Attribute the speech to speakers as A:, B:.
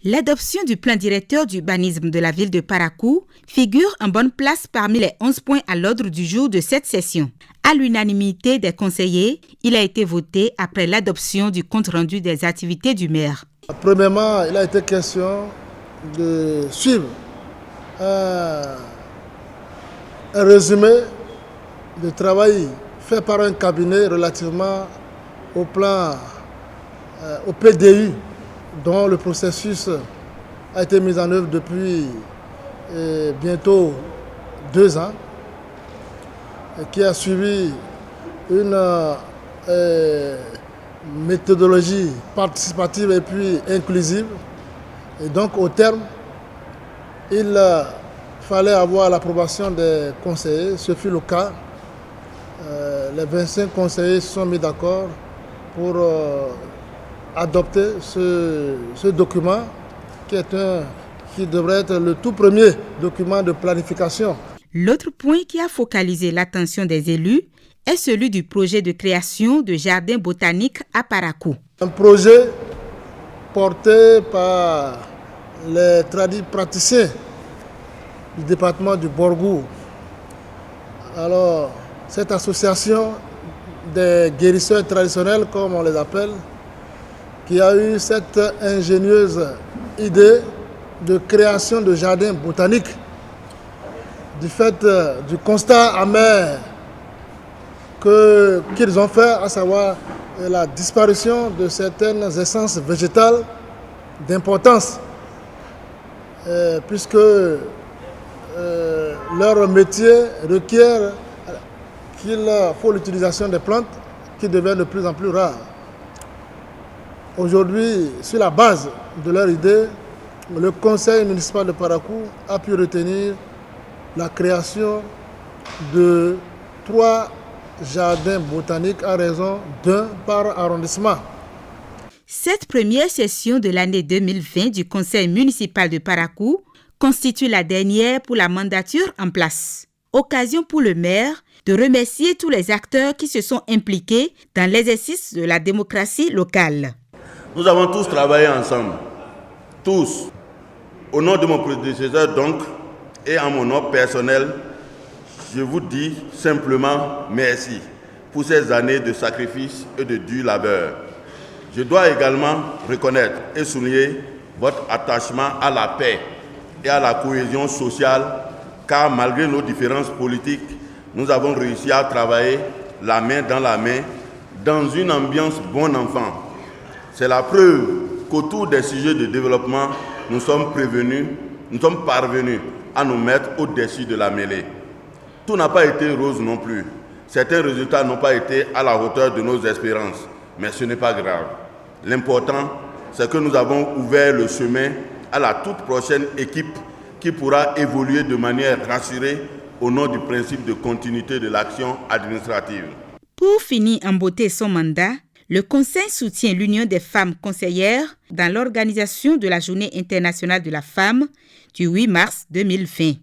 A: L'adoption du plan directeur d'urbanisme de la ville de Parakou figure en bonne place parmi les 11 points à l'ordre du jour de cette session. À l'unanimité des conseillers, il a été voté après l'adoption du compte-rendu des activités du maire.
B: Premièrement, il a été question de suivre un résumé de travail fait par un cabinet relativement au plan, au PDU, dont le processus a été mis en œuvre depuis bientôt 2 ans, qui a suivi une méthodologie participative et puis inclusive. Et donc au terme, il fallait avoir l'approbation des conseillers, ce fut le cas. Les 25 conseillers se sont mis d'accord pour adopter ce document qui devrait être le tout premier document de planification.
A: L'autre point qui a focalisé l'attention des élus est celui du projet de création de jardins botaniques à Parakou.
B: Un projet porté par les praticiens du département du Borgou. Alors, cette association des guérisseurs traditionnels, comme on les appelle, qui a eu cette ingénieuse idée de création de jardins botaniques, du fait du constat amer qu'ils ont fait, à savoir la disparition de certaines essences végétales d'importance, puisque leur métier requiert qu'il faut l'utilisation des plantes qui deviennent de plus en plus rares. Aujourd'hui, sur la base de leur idée, le conseil municipal de Parakou a pu retenir la création de 3 jardins botaniques à raison d'1 par arrondissement.
A: Cette première session de l'année 2020 du conseil municipal de Parakou constitue la dernière pour la mandature en place. Occasion pour le maire de remercier tous les acteurs qui se sont impliqués dans l'exercice de la démocratie locale.
C: Nous avons tous travaillé ensemble, tous. Au nom de mon prédécesseur donc, et en mon nom personnel, je vous dis simplement merci pour ces années de sacrifice et de dur labeur. Je dois également reconnaître et souligner votre attachement à la paix et à la cohésion sociale, car malgré nos différences politiques, nous avons réussi à travailler la main dans une ambiance bon enfant. C'est la preuve qu'autour des sujets de développement, nous sommes parvenus à nous mettre au-dessus de la mêlée. Tout n'a pas été rose non plus. Certains résultats n'ont pas été à la hauteur de nos espérances, mais ce n'est pas grave. L'important, c'est que nous avons ouvert le chemin à la toute prochaine équipe qui pourra évoluer de manière rassurée au nom du principe de continuité de l'action administrative.
A: Pour finir en beauté son mandat, le Conseil soutient l'Union des femmes conseillères dans l'organisation de la Journée internationale de la femme du 8 mars 2020.